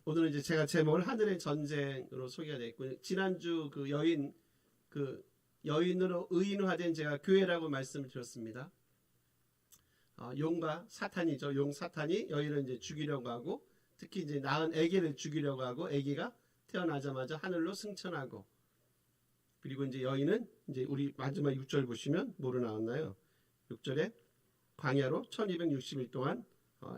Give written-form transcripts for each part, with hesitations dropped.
오늘은 이제 제가 제목을 하늘의 전쟁으로 소개가 됐고, 지난주 그 여인으로 의인화된 제가 교회라고 말씀을 드렸습니다. 용과 사탄이죠. 용 사탄이 여인을 이제 죽이려고 하고, 특히 이제 낳은 아기를 죽이려고 하고, 아기가 태어나자마자 하늘로 승천하고, 그리고 이제 여인은 이제 우리 마지막 6절 보시면 뭐로 나왔나요? 6절에 광야로 1260일 동안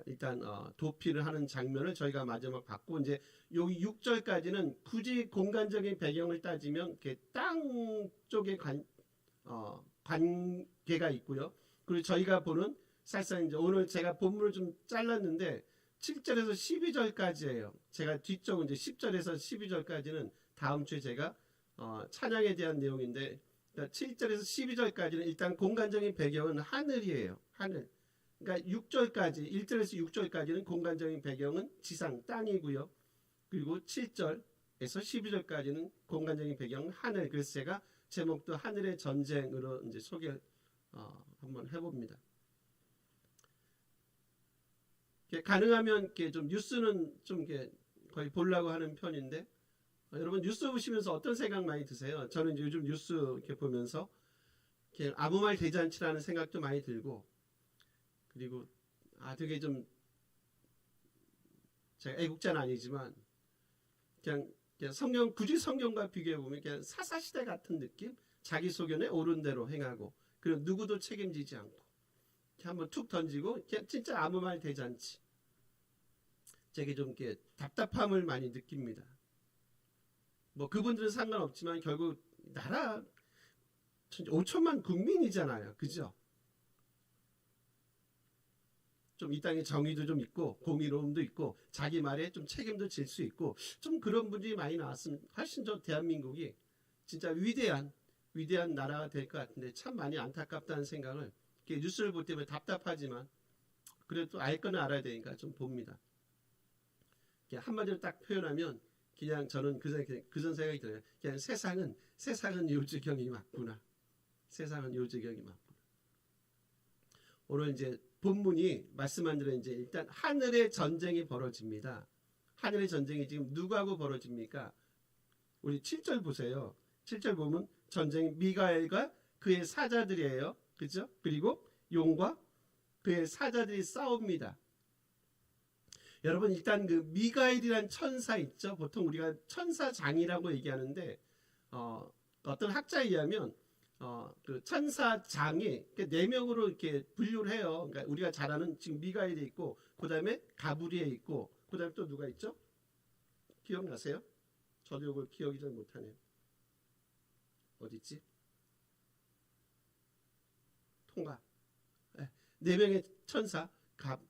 일단 도피를 하는 장면을 저희가 마지막 봤고, 이제 여기 6절까지는 굳이 공간적인 배경을 따지면 이렇게 땅 쪽에 관계가 있고요. 그리고 저희가 보는 사실상 이제 오늘 제가 본문을 좀 잘랐는데 7절에서 12절까지예요. 제가 뒤쪽 이제 10절에서 12절까지는 다음 주에 제가 찬양에 대한 내용인데, 그러니까 7절에서 12절까지는 일단 공간적인 배경은 하늘이에요. 하늘. 그러니까 6절까지 1절에서 6절까지는 공간적인 배경은 지상 땅이고요. 그리고 7절에서 12절까지는 공간적인 배경은 하늘. 그래서 제가 제목도 하늘의 전쟁으로 이제 소개 한번 해봅니다. 가능하면 이렇게 좀 뉴스는 좀 이렇게 거의 보려고 하는 편인데, 여러분 뉴스 보시면서 어떤 생각 많이 드세요? 저는 요즘 뉴스 이렇게 보면서 이렇게 아무 말 대잔치라는 생각도 많이 들고, 그리고 되게 좀 제가 애국자는 아니지만 그냥 성경, 굳이 성경과 비교해 보면 그냥 사사시대 같은 느낌? 자기 소견에 옳은 대로 행하고, 그리고 누구도 책임지지 않고 이렇게 한번 툭 던지고 그냥 진짜 아무 말 대잔치. 제게 좀 이렇게 답답함을 많이 느낍니다. 뭐 그분들은 상관없지만 결국 나라 5천만 국민이잖아요. 그죠? 좀 이 땅에 정의도 좀 있고 공의로움도 있고 자기 말에 좀 책임도 질 수 있고, 좀 그런 분들이 많이 나왔으면 훨씬 더 대한민국이 진짜 위대한 나라가 될 것 같은데, 참 많이 안타깝다는 생각을 이렇게 뉴스를 볼 때면 답답하지만 그래도 알 거는 알아야 되니까 좀 봅니다. 한마디로 딱 표현하면 그냥 저는 그런 생각이 들어요. 그냥 세상은 요지경이 맞구나. 세상은 요지경이 맞구나. 오늘 이제 본문이 말씀한 대로 이제 일단 하늘의 전쟁이 벌어집니다. 하늘의 전쟁이 지금 누구하고 벌어집니까? 우리 7절 보세요. 7절 보면 전쟁이 미가엘과 그의 사자들이에요. 그죠? 그리고 용과 그의 사자들이 싸웁니다. 여러분 일단 그 미가엘이란 천사 있죠. 보통 우리가 천사장이라고 얘기하는데 어떤 학자에 의하면 그 천사장이 4명으로 이렇게 분류를 해요. 그러니까 우리가 잘 아는 지금 미가엘이 있고, 그 다음에 가브리에 있고, 그 다음에 또 누가 있죠? 기억나세요? 저도 이걸 기억이 잘 못하네요. 어디 있지? 통과. 4명의 천사,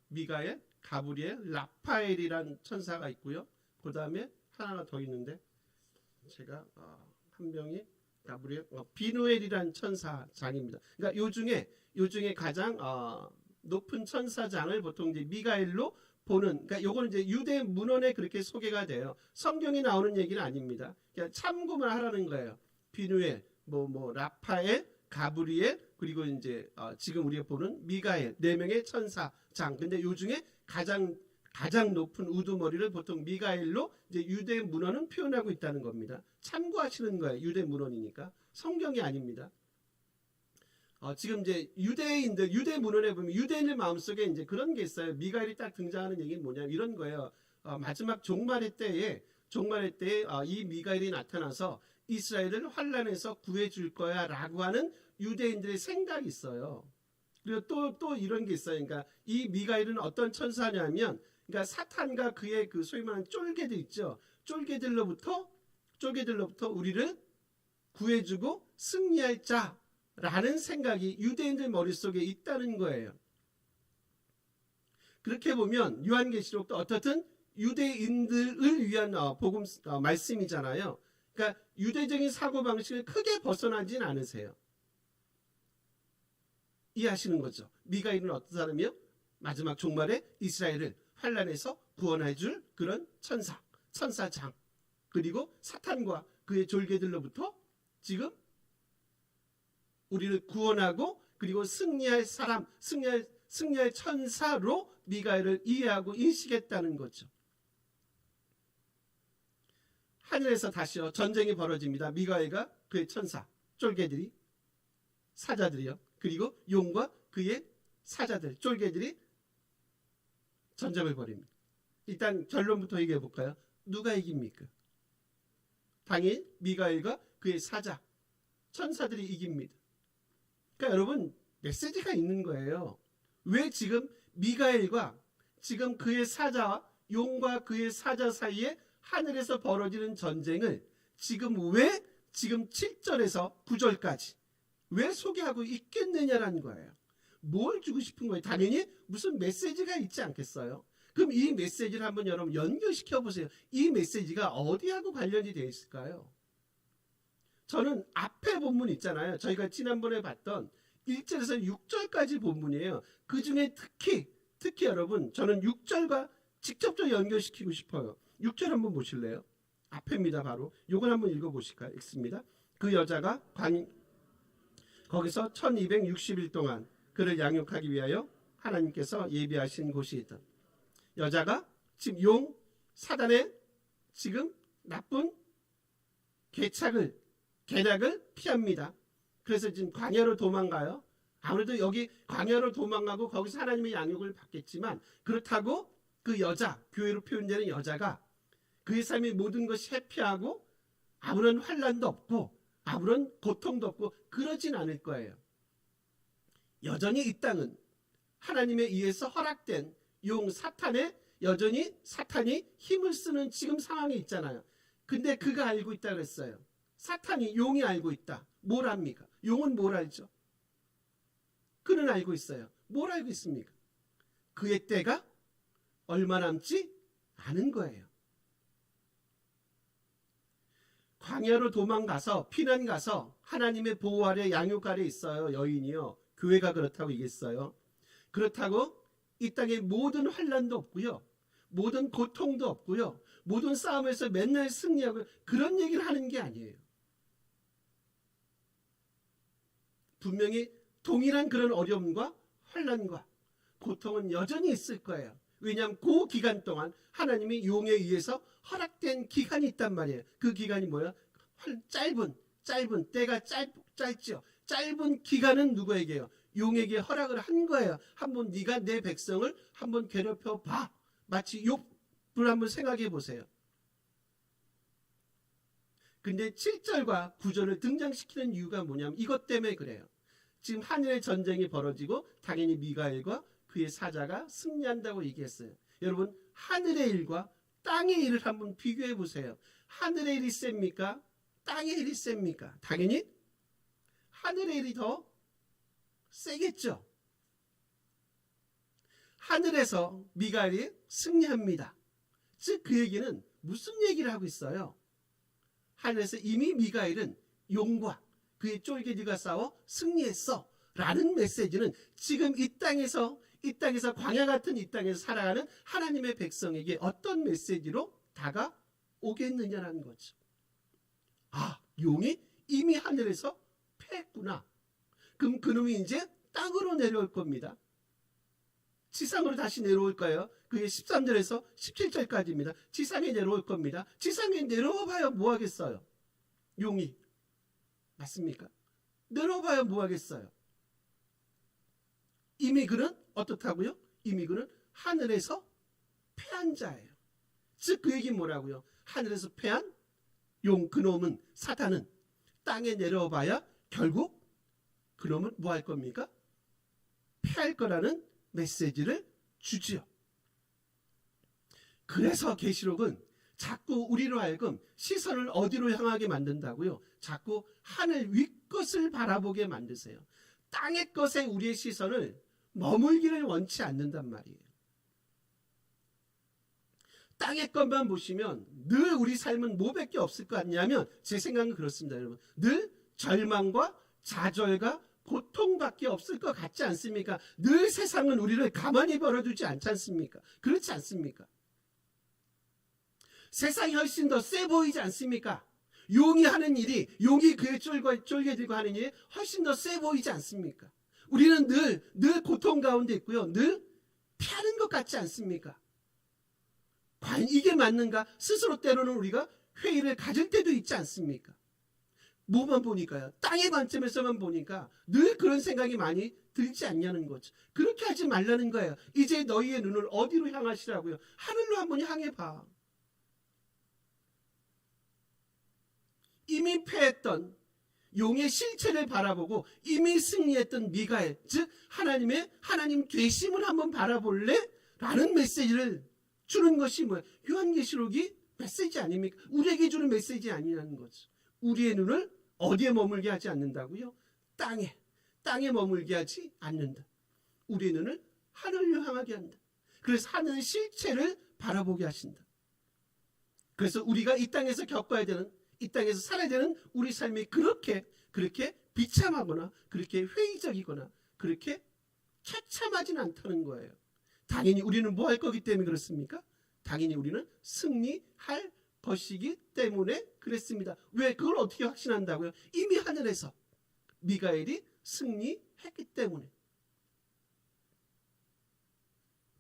미가엘, 가브리엘, 라파엘이란 천사가 있고요. 그 다음에 하나가 더 있는데 제가 한 명이 가브리엘, 비누엘이란 천사장입니다. 그러니까 요 중에 가장 높은 천사장을 보통 이제 미가엘로 보는, 그러니까 요거는 이제 유대 문헌에 그렇게 소개가 돼요. 성경이 나오는 얘기는 아닙니다. 그냥 참고만 하라는 거예요. 비누엘, 라파엘, 가브리엘, 그리고 이제 지금 우리가 보는 미가엘, 4명의 천사장. 근데 요 중에 가장 높은 우두머리를 보통 미가엘로 이제 유대 문헌은 표현하고 있다는 겁니다. 참고하시는 거예요. 유대 문헌이니까. 성경이 아닙니다. 지금 이제 유대 문헌에 보면 유대인들 마음속에 이제 그런 게 있어요. 미가엘이 딱 등장하는 얘기는 뭐냐면 이런 거예요. 마지막 종말의 때에 이 미가엘이 나타나서 이스라엘을 환란에서 구해줄 거야 라고 하는 유대인들의 생각이 있어요. 그리고 또 이런 게 있어요. 그러니까 이 미가엘은 어떤 천사냐면, 그러니까 사탄과 그의 그 소위 말하는 쫄개들 있죠. 쫄개들로부터 우리를 구해주고 승리할 자라는 생각이 유대인들 머릿속에 있다는 거예요. 그렇게 보면 요한계시록도 어떻든 유대인들을 위한 복음 말씀이잖아요. 그러니까 유대적인 사고방식을 크게 벗어나진 않으세요. 이해하시는 거죠. 미가엘은 어떤 사람이요? 마지막 종말에 이스라엘을 환란에서 구원해 줄 그런 천사장. 그리고 사탄과 그의 졸개들로부터 지금 우리를 구원하고, 그리고 승리할 천사로 미가엘을 이해하고 인식했다는 거죠. 하늘에서 다시요 전쟁이 벌어집니다. 미가엘과 그의 천사 쫄개들이 사자들이요. 그리고 용과 그의 사자들 쫄개들이 전쟁을 벌입니다. 일단 결론부터 얘기해 볼까요? 누가 이깁니까? 당연히 미가엘과 그의 사자 천사들이 이깁니다. 그러니까 여러분 메시지가 있는 거예요. 왜 지금 미가엘과 지금 그의 사자와 용과 그의 사자 사이에 하늘에서 벌어지는 전쟁을 지금 왜 지금 7절에서 9절까지 왜 소개하고 있겠느냐라는 거예요. 뭘 주고 싶은 거예요? 당연히 무슨 메시지가 있지 않겠어요? 그럼 이 메시지를 한번 여러분 연결시켜 보세요. 이 메시지가 어디하고 관련이 되어 있을까요? 저는 앞에 본문 있잖아요. 저희가 지난번에 봤던 1절에서 6절까지 본문이에요. 그 중에 특히 여러분 저는 6절과 직접적으로 연결시키고 싶어요. 6절 한번 보실래요? 앞에입니다. 바로 이걸 한번 읽어보실까요? 읽습니다. 그 여자가 거기서 1260일 동안 그를 양육하기 위하여 하나님께서 예비하신 곳이 있다. 여자가 지금 사단의 지금 나쁜 계략을 피합니다. 그래서 지금 광야로 도망가요. 아무래도 여기 광야로 도망가고 거기서 하나님의 양육을 받겠지만 그렇다고 그 여자, 교회로 표현되는 여자가 그의 삶의 모든 것이 회피하고 아무런 환난도 없고 아무런 고통도 없고 그러진 않을 거예요. 여전히 이 땅은 하나님에 의해서 허락된 사탄의 여전히 사탄이 힘을 쓰는 지금 상황에 있잖아요. 근데 그가 알고 있다 그랬어요. 용이 알고 있다. 뭘 압니까? 용은 뭘 알죠? 그는 알고 있어요. 뭘 알고 있습니까? 그의 때가 얼마 남지 않은 거예요. 광야로 도망가서 피난 가서 하나님의 보호 아래 양육 아래 있어요. 여인이요. 교회가 그렇다고 얘기했어요. 그렇다고 이 땅에 모든 환난도 없고요. 모든 고통도 없고요. 모든 싸움에서 맨날 승리하고 그런 얘기를 하는 게 아니에요. 분명히 동일한 그런 어려움과 환난과 고통은 여전히 있을 거예요. 왜냐하면 그 기간 동안 하나님이 용에 의해서 허락된 기간이 있단 말이에요. 그 기간이 뭐야? 짧은 때가 짧죠. 짧은 기간은 누구에게요? 용에게 허락을 한 거예요. 한번 네가 내 백성을 한번 괴롭혀 봐. 마치 욥을 한번 생각해 보세요. 근데 7절과 9절을 등장시키는 이유가 뭐냐면 이것 때문에 그래요. 지금 하늘의 전쟁이 벌어지고 당연히 미가엘과 그의 사자가 승리한다고 얘기했어요. 여러분 하늘의 일과 땅의 일을 한번 비교해 보세요. 하늘의 일이 셉니까? 땅의 일이 셉니까? 당연히 하늘의 일이 더 세겠죠. 하늘에서 미가엘이 승리합니다. 즉 그 얘기는 무슨 얘기를 하고 있어요? 하늘에서 이미 미가엘은 용과 그의 쫄개들과 싸워 승리했어 라는 메시지는 지금 이 땅에서 광야 같은 이 땅에서 살아가는 하나님의 백성에게 어떤 메시지로 다가오겠느냐라는 거죠. 용이 이미 하늘에서 패했구나. 그럼 그놈이 이제 땅으로 내려올 겁니다. 지상으로 다시 내려올까요? 그게 13절에서 17절까지입니다. 지상에 내려올 겁니다. 지상에 내려와 봐야 뭐 하겠어요? 용이. 맞습니까? 내려와 봐야 뭐 하겠어요? 이미 그는 어떻다고요? 이미 그는 하늘에서 패한 자예요. 즉 그 얘기는 뭐라고요? 하늘에서 패한 그놈은 사탄은 땅에 내려와 봐야 결국 그놈은 뭐 할 겁니까? 패할 거라는 메시지를 주지요. 그래서 계시록은 자꾸 우리로 하여금 시선을 어디로 향하게 만든다고요? 자꾸 하늘 위 것을 바라보게 만드세요. 땅의 것에 우리의 시선을 머물기를 원치 않는단 말이에요. 땅의 것만 보시면 늘 우리 삶은 뭐밖에 없을 것 같냐면 제 생각은 그렇습니다. 여러분 늘 절망과 좌절과 고통밖에 없을 것 같지 않습니까? 늘 세상은 우리를 가만히 벌어두지 않지 않습니까? 그렇지 않습니까? 세상이 훨씬 더 세 보이지 않습니까? 용이 그의 쫄개들과 하는 일이 훨씬 더 세 보이지 않습니까? 우리는 늘 고통 가운데 있고요. 늘 피하는 것 같지 않습니까? 과연 이게 맞는가? 스스로 때로는 우리가 회의를 가질 때도 있지 않습니까? 뭐만 보니까요. 땅의 관점에서만 보니까 늘 그런 생각이 많이 들지 않냐는 거죠. 그렇게 하지 말라는 거예요. 이제 너희의 눈을 어디로 향하시라고요? 하늘로 한번 향해 봐. 이미 패했던 용의 실체를 바라보고 이미 승리했던 미가엘, 즉 하나님 되심을 한번 바라볼래? 라는 메시지를 주는 것이 뭐예요? 요한계시록이 메시지 아닙니까? 우리에게 주는 메시지 아니라는 거죠. 우리의 눈을 어디에 머물게 하지 않는다고요? 땅에 머물게 하지 않는다. 우리의 눈을 하늘로 향하게 한다. 그래서 하늘의 실체를 바라보게 하신다. 그래서 우리가 이 땅에서 겪어야 되는, 이 땅에서 살아야 되는 우리 삶이 그렇게 비참하거나 그렇게 회의적이거나 그렇게 처참하진 않다는 거예요. 당연히 우리는 뭐 할 거기 때문에 그렇습니까? 당연히 우리는 승리할 것이기 때문에 그랬습니다. 왜? 그걸 어떻게 확신한다고요? 이미 하늘에서 미가엘이 승리했기 때문에.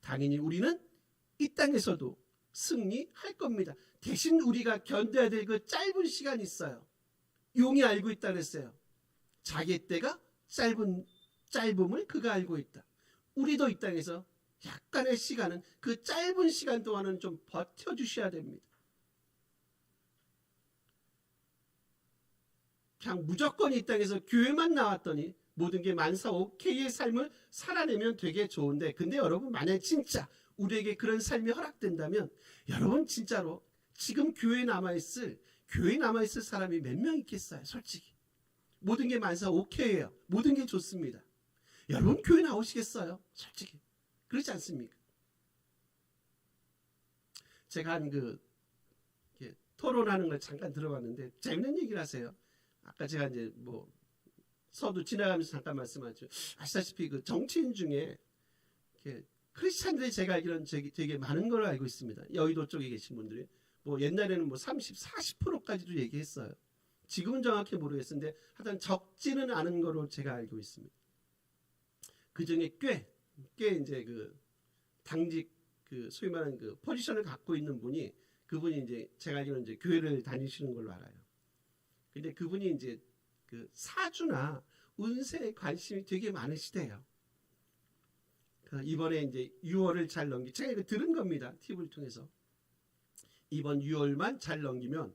당연히 우리는 이 땅에서도 승리할 겁니다. 대신 우리가 견뎌야 될 그 짧은 시간이 있어요. 용이 알고 있다 그랬어요. 자기의 때가 짧음을 그가 알고 있다. 우리도 이 땅에서 약간의 시간은, 그 짧은 시간 동안은 좀 버텨주셔야 됩니다. 그냥 무조건 이 땅에서 교회만 나왔더니 모든 게 만사 오케이의 삶을 살아내면 되게 좋은데, 근데 여러분 만약에 진짜 우리에게 그런 삶이 허락된다면 여러분 진짜로 지금 교회에 남아있을 사람이 몇 명 있겠어요? 솔직히 모든 게 만사 오케이예요. 모든 게 좋습니다. 여러분 교회 나오시겠어요? 솔직히 그렇지 않습니까? 제가 토론하는 걸 잠깐 들어봤는데 재밌는 얘기를 하세요. 아까 제가 이제 서두 지나가면서 잠깐 말씀하죠. 아시다시피 그 정치인 중에 크리스찬들이 제가 알기로는 되게 많은 걸로 알고 있습니다. 여의도 쪽에 계신 분들이 옛날에는 30, 40%까지도 얘기했어요. 지금은 정확히 모르겠는데 하여튼 적지는 않은 거로 제가 알고 있습니다. 그 중에 꽤 이제 당직 소위 말하는 포지션을 갖고 있는 분이, 그분이 이제 제가 알기로는 이제 교회를 다니시는 걸로 알아요. 근데 그분이 이제 사주나 운세에 관심이 되게 많으시대요. 이번에 이제 6월을 잘 제가 이거 들은 겁니다. TV를 통해서. 이번 6월만 잘 넘기면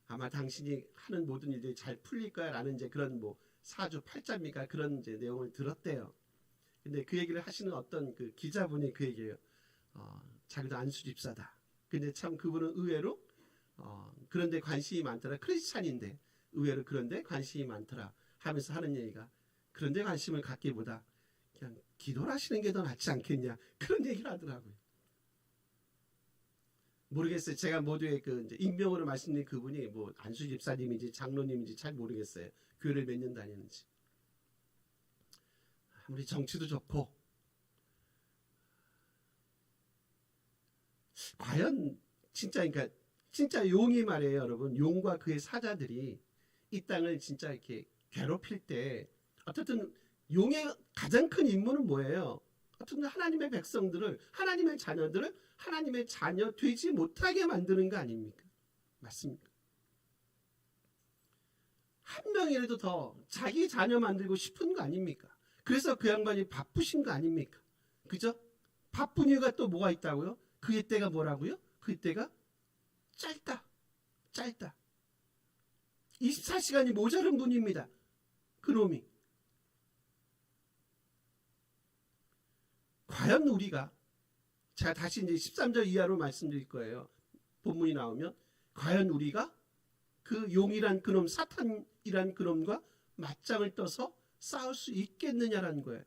아마 당신이 하는 모든 일들이 잘 풀릴 거야 라는 이제 그런 사주 팔자입니까? 그런 이제 내용을 들었대요. 근데 그 얘기를 하시는 어떤 기자분이 그 얘기예요. 자기도 안수집사다. 근데 참 그분은 의외로 그런데 관심이 많더라. 크리스찬인데 의외로 그런데 관심이 많더라 하면서 하는 얘기가, 그런데 관심을 갖기보다 그냥 기도를 하시는 게 더 낫지 않겠냐, 그런 얘기를 하더라고요. 모르겠어요. 제가 모두의 이제 익명으로 말씀드린 그분이 안수 집사님인지 장로님인지 잘 모르겠어요. 교회를 몇 년 다니는지. 아무리 정치도 좋고 과연 진짜 용이 말이에요, 여러분. 용과 그의 사자들이 이 땅을 진짜 이렇게 괴롭힐 때 어쨌든 용의 가장 큰 임무는 뭐예요? 어쨌든 하나님의 백성들을, 하나님의 자녀들을 하나님의 자녀 되지 못하게 만드는 거 아닙니까? 맞습니까? 한 명이라도 더 자기 자녀 만들고 싶은 거 아닙니까? 그래서 그 양반이 바쁘신 거 아닙니까? 그죠? 바쁜 이유가 또 뭐가 있다고요? 그의 때가 뭐라고요? 그의 때가 짧다. 24시간이 모자른 분입니다. 그놈이. 과연 우리가, 제가 다시 이제 13절 이하로 말씀드릴 거예요. 본문이 나오면 과연 우리가 그 용이란 그놈, 사탄이란 그놈과 맞짱을 떠서 싸울 수 있겠느냐라는 거예요.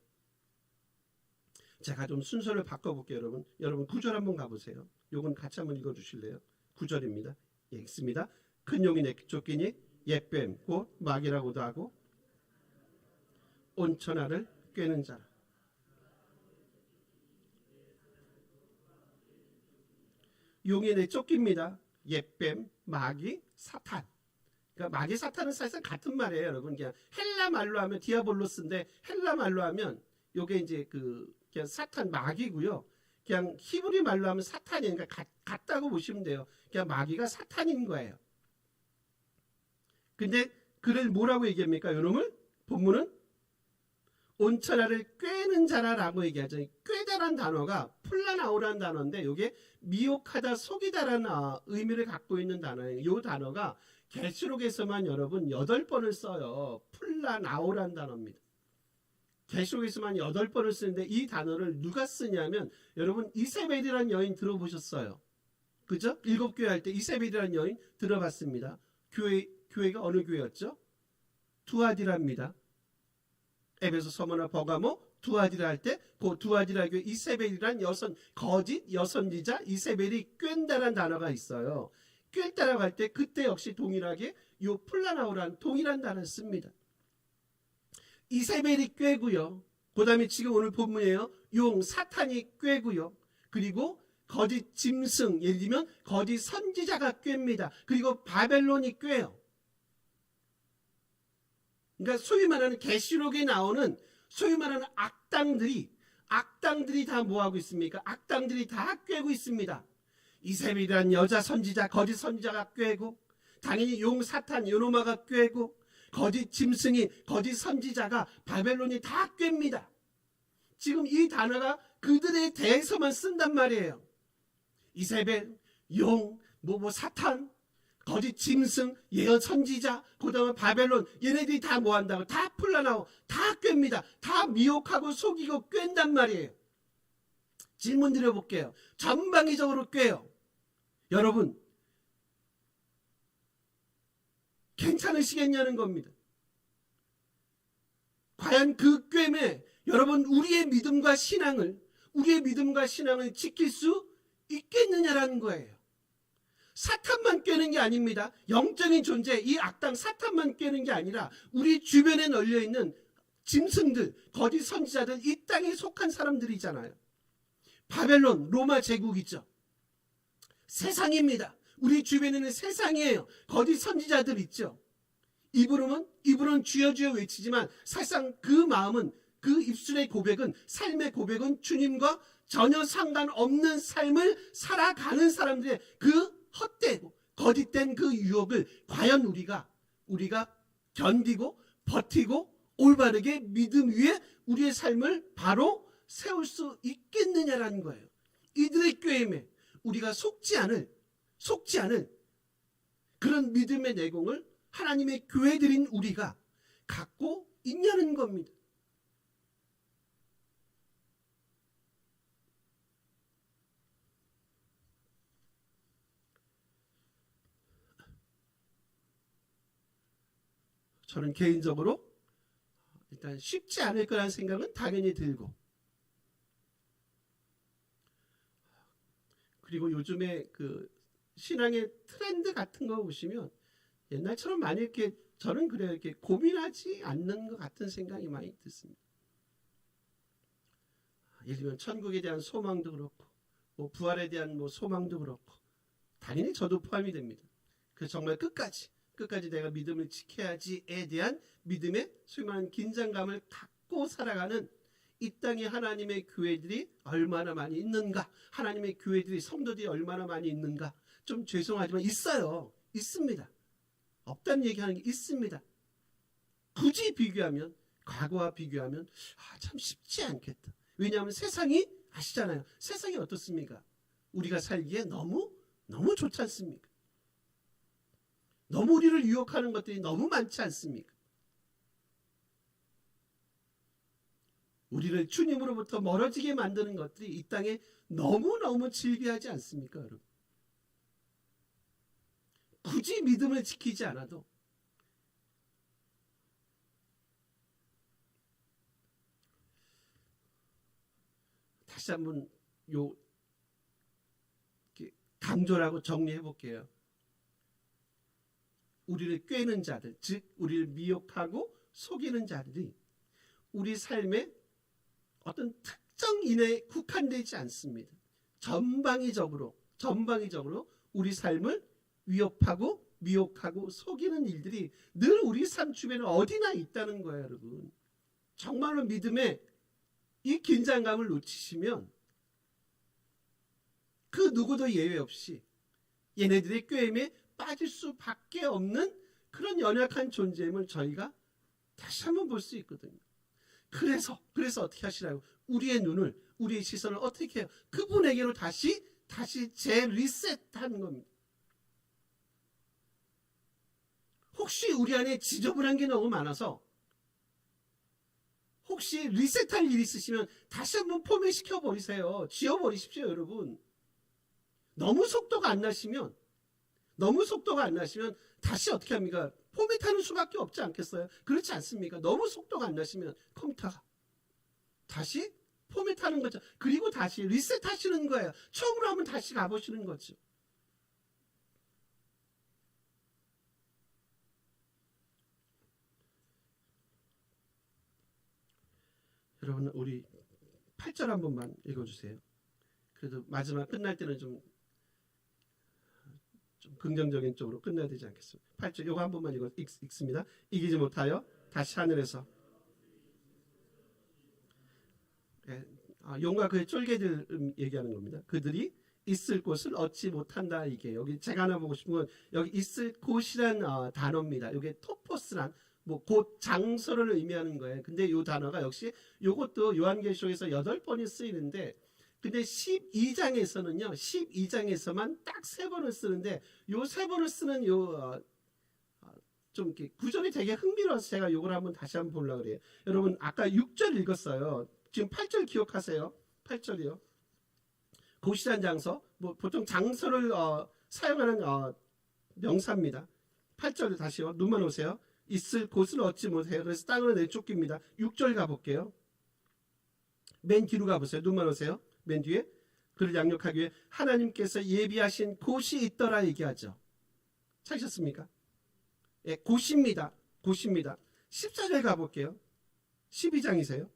제가 좀 순서를 바꿔볼게요. 여러분 9절 한번 가보세요. 요건 같이 한번 읽어주실래요? 9절입니다. 예, 읽습니다. 큰 용이 내쫓기니 옛뱀 곧 마귀라고도 하고 온천하를 꿰는 자라. 용이 내쫓깁니다. 옛뱀, 마귀, 사탄. 그러니까 마귀, 사탄은 사실상 같은 말이에요, 여러분. 그냥 헬라 말로 하면 디아볼로스인데 헬라 말로 하면 요게 이제 그냥 사탄, 마귀고요. 그냥 히브리 말로 하면 사탄이니까 같다고 보시면 돼요. 그냥 마귀가 사탄인 거예요. 근데 그를 뭐라고 얘기합니까? 요놈을 본문은 온천하를 꿰는 자라라고 얘기하죠. 꿰다란 단어가 플라나오라는 단어인데 이게 미혹하다, 속이다라는 의미를 갖고 있는 단어예요. 이 단어가 계시록에서만 여러분 8번을 써요. 플라나오라는 단어입니다. 계시록에서만 8번을 쓰는데 이 단어를 누가 쓰냐면 여러분 이세벨이라는 여인 들어보셨어요? 그죠? 7교회 할 때 이세벨이라는 여인 들어봤습니다. 교회가 어느 교회였죠? 두아디라입니다. 에베소, 서머나, 버가모, 두아디라 할 때 그 두아디라 교회 이세벨이란 거짓 여선지자 이세벨이 꿰다라는 단어가 있어요. 꿰다라고 할 때 그때 역시 동일하게 요 플라나오라는 동일한 단어를 씁니다. 이세벨이 꿰고요. 그 다음에 지금 오늘 본문이에요. 용 사탄이 꿰고요. 그리고 거짓 짐승, 예를 들면 거짓 선지자가 꿰입니다. 그리고 바벨론이 꿰요. 그러니까 소위 말하는 계시록에 나오는 소위 말하는 악당들이 다 뭐하고 있습니까? 악당들이 다 꿰고 있습니다. 이세벨이라는 여자 선지자, 거짓 선지자가 꿰고, 당연히 용 사탄 요노마가 꿰고, 거짓 짐승이 거짓 선지자가 바벨론이 다 꿰입니다. 지금 이 단어가 그들에 대해서만 쓴단 말이에요. 이세벨, 용, 사탄, 거짓 짐승, 예언 선지자, 그 다음에 바벨론, 얘네들이 다 뭐한다고? 다 플라나오, 다 꿰입니다. 다 미혹하고 속이고 꿰단 말이에요. 질문 드려볼게요. 전방위적으로 꿰요. 여러분 괜찮으시겠냐는 겁니다. 과연 그 꿰매 여러분 우리의 믿음과 신앙을 지킬 수 있겠느냐라는 거예요. 사탄만 꿰는 게 아닙니다. 영적인 존재 이 악당 사탄만 꿰는 게 아니라 우리 주변에 널려있는 짐승들, 거짓 선지자들, 이 땅에 속한 사람들이잖아요. 바벨론, 로마 제국이죠. 세상입니다. 우리 주변에는 세상이에요. 거짓 선지자들 있죠. 입으로는 주여 주여 외치지만 사실상 그 마음은, 그 입술의 고백은, 삶의 고백은 주님과 전혀 상관없는 삶을 살아가는 사람들의 그 헛되고 거짓된 그 유혹을 과연 우리가 견디고 버티고 올바르게 믿음 위에 우리의 삶을 바로 세울 수 있겠느냐라는 거예요. 이들의 꾀임에 우리가 속지 않을 그런 믿음의 내공을 하나님의 교회들인 우리가 갖고 있냐는 겁니다. 저는 개인적으로 일단 쉽지 않을 거라는 생각은 당연히 들고, 그리고 요즘에 그 신앙의 트렌드 같은 거 보시면 옛날처럼 많이 이렇게 저는 그래요. 이렇게 고민하지 않는 것 같은 생각이 많이 듣습니다. 예를 들면 천국에 대한 소망도 그렇고, 부활에 대한 소망도 그렇고, 당연히 저도 포함이 됩니다. 그래서 정말 끝까지 내가 믿음을 지켜야지에 대한 믿음의 소위 말하는 긴장감을 갖고 살아가는 이 땅에 하나님의 교회들이 얼마나 많이 있는가, 하나님의 교회들이 성도들이 얼마나 많이 있는가. 좀 죄송하지만 있어요. 있습니다. 없다는 얘기하는 게 있습니다. 굳이 비교하면, 과거와 비교하면 참 쉽지 않겠다. 왜냐하면 세상이 아시잖아요. 세상이 어떻습니까? 우리가 살기에 너무 좋지 않습니까? 너무 우리를 유혹하는 것들이 너무 많지 않습니까? 우리를 주님으로부터 멀어지게 만드는 것들이 이 땅에 너무너무 질비하지 않습니까, 여러분? 굳이 믿음을 지키지 않아도 다시 한번 강조라고 정리해 볼게요. 우리를 꿰는 자들, 즉 우리를 미혹하고 속이는 자들이 우리 삶에 어떤 특정인에 국한되지 않습니다. 전방위적으로 우리 삶을 위협하고 미혹하고 속이는 일들이 늘 우리 삶 주변에 어디나 있다는 거예요, 여러분. 정말로 믿음의 이 긴장감을 놓치시면 그 누구도 예외 없이 얘네들의 꾀임에 빠질 수밖에 없는 그런 연약한 존재임을 저희가 다시 한번 볼 수 있거든요. 그래서 어떻게 하시라고? 우리의 눈을, 우리의 시선을 어떻게 해요? 그분에게로 다시 재리셋하는 겁니다. 혹시 우리 안에 지저분한 게 너무 많아서 혹시 리셋할 일이 있으시면 다시 한번 포맷시켜 버리세요. 지워버리십시오, 여러분. 너무 속도가 안 나시면 다시 어떻게 합니까? 포맷하는 수밖에 없지 않겠어요? 그렇지 않습니까? 너무 속도가 안 나시면 컴퓨터가 다시 포맷하는 거죠. 그리고 다시 리셋하시는 거예요. 처음으로 한번 다시 가보시는 거죠. 여러분, 우리 8절 한 번만 읽어주세요. 그래도 마지막 끝날 때는 좀 긍정적인 쪽으로 끝나야 되지 않겠습니까? 8절 이거 한 번만 읽습니다. 이기지 못하여 다시 하늘에서 용과 그의 쫄개들 얘기하는 겁니다. 그들이 있을 곳을 얻지 못한다. 이게 여기 제가 하나 보고 싶은 건 여기 있을 곳이란 단어입니다. 이게 토포스란 뭐 곳 장소를 의미하는 거예요. 근데 이 단어가 역시 이것도 요한계시록에서 8번이 쓰이는데 근데 12장에서는요. 12장에서만 딱 3번을 쓰는데 요 3번을 쓰는 좀 이렇게 구절이 되게 흥미로워서 제가 요걸 한번 다시 한번 보려고 그래요. 여러분 아까 6절 읽었어요. 지금 8절 기억하세요. 8절이요. 곳이란 장소, 뭐 보통 장소를 사용하는 명사입니다. 8절 다시요. 눈만 오세요. 있을 곳을 얻지 못해요. 그래서 땅으로 내쫓깁니다. 6절 가볼게요. 맨 뒤로 가보세요. 눈만 오세요. 맨 뒤에 그를 양육하기 위해 하나님께서 예비하신 곳이 있더라 얘기하죠. 찾으셨습니까? 예, 곳입니다. 14절 가볼게요. 12장이세요.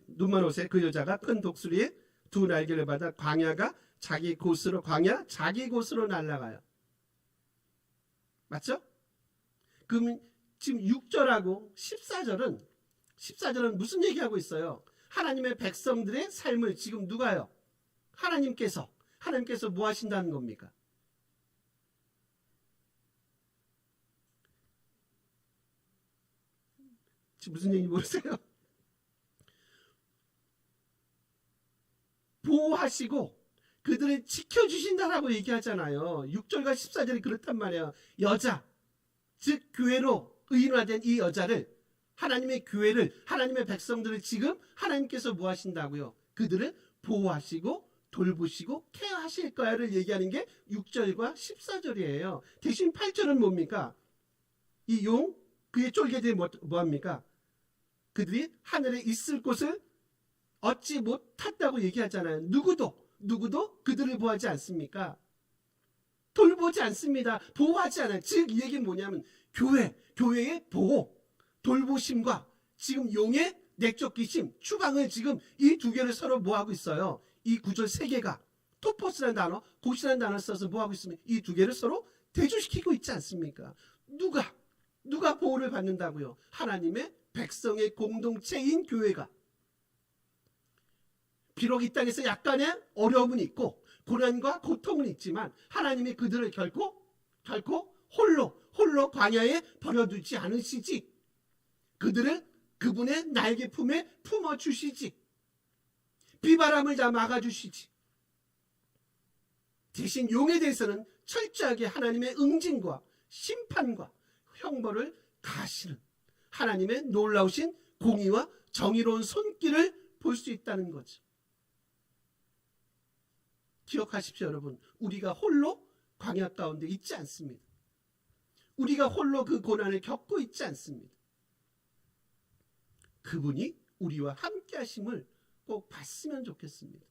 눈만 오세요. 그 여자가 큰 독수리에 2 날개를 받아 광야 자기 곳으로 날아가요. 맞죠? 그럼 지금 6절하고 14절은 무슨 얘기하고 있어요? 하나님의 백성들의 삶을 지금 누가요? 하나님께서 뭐 하신다는 겁니까? 지금 무슨 얘기인지 모르세요? 보호하시고 그들을 지켜주신다라고 얘기하잖아요. 6절과 14절이 그렇단 말이에요. 여자, 즉 교회로 의인화된 이 여자를 하나님의 교회를 하나님의 백성들을 지금 하나님께서 뭐 하신다고요? 그들을 보호하시고 돌보시고 케어하실 거야를 얘기하는 게 6절과 14절이에요. 대신 8절은 뭡니까? 이 용, 그의 쫄개들이 뭐합니까? 그들이 하늘에 있을 곳을 얻지 못한다고 얘기하잖아요. 누구도 그들을 보호하지 않습니까? 돌보지 않습니다. 보호하지 않아요. 즉 이 얘기는 뭐냐면 교회의 보호, 돌보심과 지금 용의 내쫓기심, 추방을 지금 이 두 개를 서로 뭐하고 있어요? 이 구절 3개가 토포스라는 단어, 곳이라는 단어를 써서 뭐하고 있으면 이 두 개를 서로 대조시키고 있지 않습니까? 누가 보호를 받는다고요? 하나님의 백성의 공동체인 교회가. 비록 이 땅에서 약간의 어려움은 있고 고난과 고통은 있지만 하나님이 그들을 결코 홀로 광야에 버려두지 않으시지. 그들을 그분의 날개 품에 품어주시지. 비바람을 다 막아주시지. 대신 용에 대해서는 철저하게 하나님의 응징과 심판과 형벌을 가하시는 하나님의 놀라우신 공의와 정의로운 손길을 볼 수 있다는 거죠. 기억하십시오, 여러분. 우리가 홀로 광야 가운데 있지 않습니다. 우리가 홀로 그 고난을 겪고 있지 않습니다. 그분이 우리와 함께 하심을 꼭 봤으면 좋겠습니다.